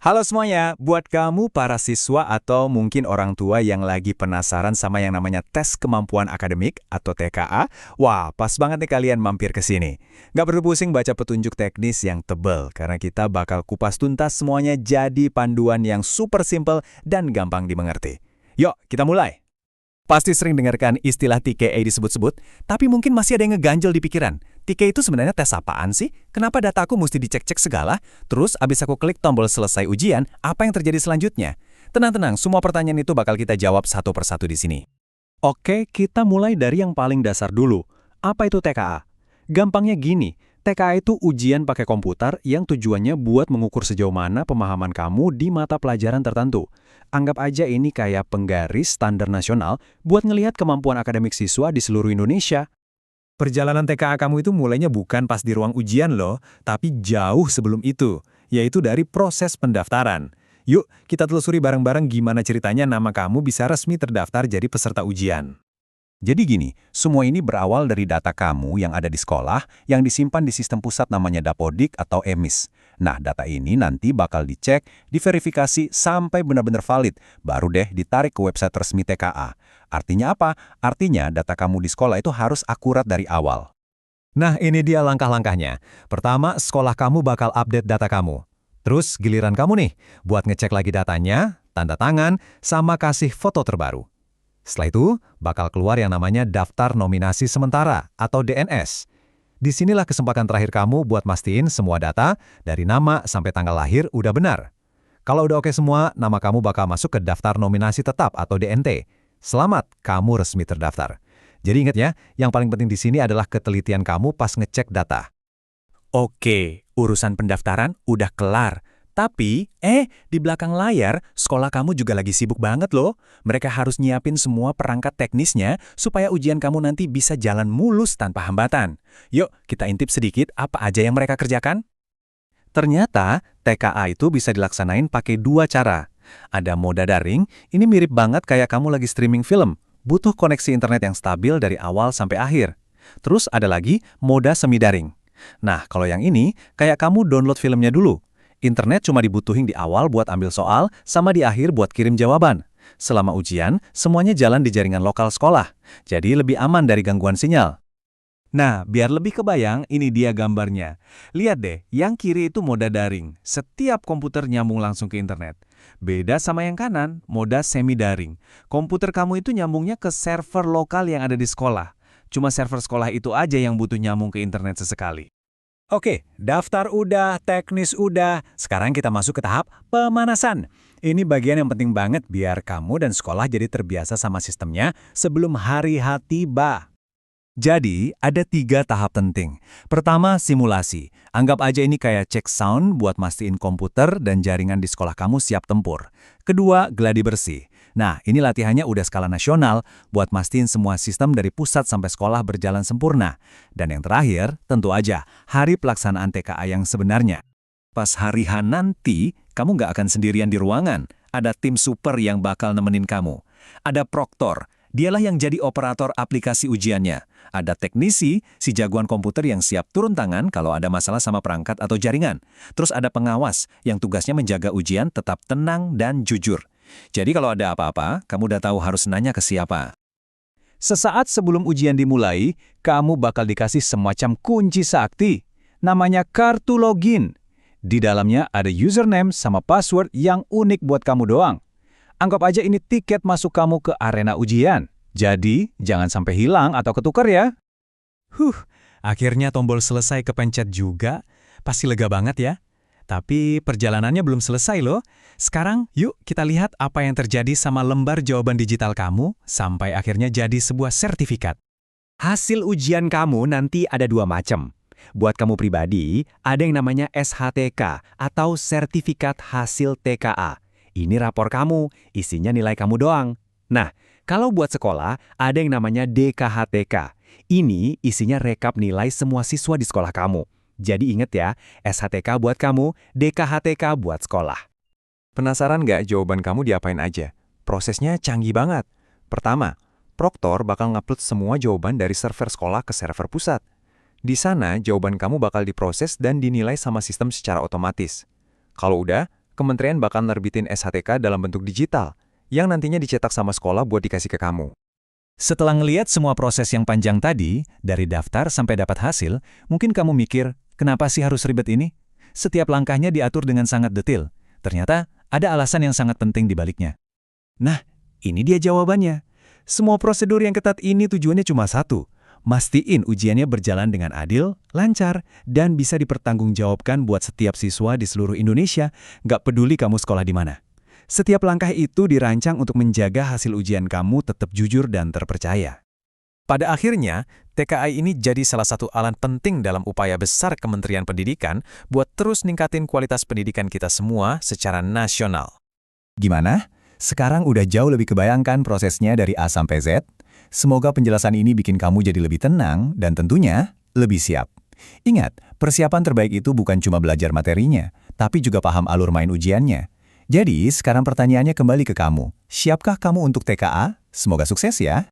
Halo semuanya, buat kamu para siswa atau mungkin orang tua yang lagi penasaran sama yang namanya tes kemampuan akademik atau TKA, wah pas banget nih kalian mampir ke sini. Nggak perlu pusing baca petunjuk teknis yang tebel, karena kita bakal kupas tuntas semuanya jadi panduan yang super simple dan gampang dimengerti. Yuk, kita mulai! Pasti sering dengarkan istilah TKA disebut-sebut, tapi mungkin masih ada yang ngeganjel di pikiran. TKA itu sebenarnya tes apaan sih? Kenapa dataku mesti dicek-cek segala? Terus abis aku klik tombol selesai ujian, apa yang terjadi selanjutnya? Tenang-tenang, semua pertanyaan itu bakal kita jawab satu persatu di sini. Oke, kita mulai dari yang paling dasar dulu. Apa itu TKA? Gampangnya gini, TKA itu ujian pakai komputer yang tujuannya buat mengukur sejauh mana pemahaman kamu di mata pelajaran tertentu. Anggap aja ini kayak penggaris standar nasional buat ngelihat kemampuan akademik siswa di seluruh Indonesia. Perjalanan TKA kamu itu mulainya bukan pas di ruang ujian loh, tapi jauh sebelum itu, yaitu dari proses pendaftaran. Yuk, kita telusuri bareng-bareng gimana ceritanya nama kamu bisa resmi terdaftar jadi peserta ujian. Jadi gini, semua ini berawal dari data kamu yang ada di sekolah yang disimpan di sistem pusat namanya Dapodik atau EMIS. Nah, data ini nanti bakal dicek, diverifikasi sampai benar-benar valid, baru deh ditarik ke website resmi TKA. Artinya apa? Artinya data kamu di sekolah itu harus akurat dari awal. Nah, ini dia langkah-langkahnya. Pertama, sekolah kamu bakal update data kamu. Terus giliran kamu nih, buat ngecek lagi datanya, tanda tangan, sama kasih foto terbaru. Setelah itu, bakal keluar yang namanya Daftar Nominasi Sementara atau DNS. Disinilah kesempatan terakhir kamu buat mastiin semua data, dari nama sampai tanggal lahir udah benar. Kalau udah oke semua, nama kamu bakal masuk ke Daftar Nominasi Tetap atau DNT. Selamat, kamu resmi terdaftar. Jadi ingat ya, yang paling penting di sini adalah ketelitian kamu pas ngecek data. Oke, urusan pendaftaran udah kelar. Tapi, di belakang layar, sekolah kamu juga lagi sibuk banget loh. Mereka harus nyiapin semua perangkat teknisnya supaya ujian kamu nanti bisa jalan mulus tanpa hambatan. Yuk, kita intip sedikit apa aja yang mereka kerjakan. Ternyata, TKA itu bisa dilaksanain pakai dua cara. Ada moda daring, ini mirip banget kayak kamu lagi streaming film. Butuh koneksi internet yang stabil dari awal sampai akhir. Terus ada lagi moda semi daring. Nah, kalau yang ini, kayak kamu download filmnya dulu. Internet cuma dibutuhin di awal buat ambil soal, sama di akhir buat kirim jawaban. Selama ujian, semuanya jalan di jaringan lokal sekolah, jadi lebih aman dari gangguan sinyal. Nah, biar lebih kebayang, ini dia gambarnya. Lihat deh, yang kiri itu moda daring. Setiap komputer nyambung langsung ke internet. Beda sama yang kanan, moda semi daring. Komputer kamu itu nyambungnya ke server lokal yang ada di sekolah. Cuma server sekolah itu aja yang butuh nyambung ke internet sesekali. Oke, daftar udah, teknis udah. Sekarang kita masuk ke tahap pemanasan. Ini bagian yang penting banget biar kamu dan sekolah jadi terbiasa sama sistemnya sebelum hari H tiba. Jadi, ada 3 tahap penting. Pertama, simulasi. Anggap aja ini kayak cek sound buat mastiin komputer dan jaringan di sekolah kamu siap tempur. Kedua, gladi bersih. Nah, ini latihannya udah skala nasional buat mastiin semua sistem dari pusat sampai sekolah berjalan sempurna. Dan yang terakhir, tentu aja, hari pelaksanaan TKA yang sebenarnya. Pas hari H nanti, kamu nggak akan sendirian di ruangan. Ada tim super yang bakal nemenin kamu. Ada proktor, dialah yang jadi operator aplikasi ujiannya. Ada teknisi, si jagoan komputer yang siap turun tangan kalau ada masalah sama perangkat atau jaringan. Terus ada pengawas yang tugasnya menjaga ujian tetap tenang dan jujur. Jadi kalau ada apa-apa, kamu udah tahu harus nanya ke siapa. Sesaat sebelum ujian dimulai, kamu bakal dikasih semacam kunci sakti. Namanya kartu login. Di dalamnya ada username sama password yang unik buat kamu doang. Anggap aja ini tiket masuk kamu ke arena ujian. Jadi, jangan sampai hilang atau ketukar ya. Akhirnya tombol selesai kepencet juga. Pasti lega banget ya. Tapi perjalanannya belum selesai loh. Sekarang yuk kita lihat apa yang terjadi sama lembar jawaban digital kamu sampai akhirnya jadi sebuah sertifikat. Hasil ujian kamu nanti ada 2 macam. Buat kamu pribadi, ada yang namanya SHTK atau Sertifikat Hasil TKA. Ini rapor kamu, isinya nilai kamu doang. Nah, kalau buat sekolah, ada yang namanya DKHTK. Ini isinya rekap nilai semua siswa di sekolah kamu. Jadi inget ya, SHTK buat kamu, DKHTK buat sekolah. Penasaran nggak jawaban kamu diapain aja? Prosesnya canggih banget. Pertama, proktor bakal ngupload semua jawaban dari server sekolah ke server pusat. Di sana, jawaban kamu bakal diproses dan dinilai sama sistem secara otomatis. Kalau udah, Kementerian bakal nerbitin SHTK dalam bentuk digital, yang nantinya dicetak sama sekolah buat dikasih ke kamu. Setelah ngeliat semua proses yang panjang tadi, dari daftar sampai dapat hasil, mungkin kamu mikir, kenapa sih harus ribet ini? Setiap langkahnya diatur dengan sangat detail. Ternyata, ada alasan yang sangat penting di baliknya. Nah, ini dia jawabannya. Semua prosedur yang ketat ini tujuannya cuma satu. Mastiin ujiannya berjalan dengan adil, lancar, dan bisa dipertanggungjawabkan buat setiap siswa di seluruh Indonesia, nggak peduli kamu sekolah di mana. Setiap langkah itu dirancang untuk menjaga hasil ujian kamu tetap jujur dan terpercaya. Pada akhirnya, TKI ini jadi salah satu alat penting dalam upaya besar Kementerian Pendidikan buat terus ningkatin kualitas pendidikan kita semua secara nasional. Gimana? Sekarang udah jauh lebih kebayangkan prosesnya dari A sampai Z? Semoga penjelasan ini bikin kamu jadi lebih tenang dan tentunya lebih siap. Ingat, persiapan terbaik itu bukan cuma belajar materinya, tapi juga paham alur main ujiannya. Jadi, sekarang pertanyaannya kembali ke kamu. Siapkah kamu untuk TKA? Semoga sukses ya!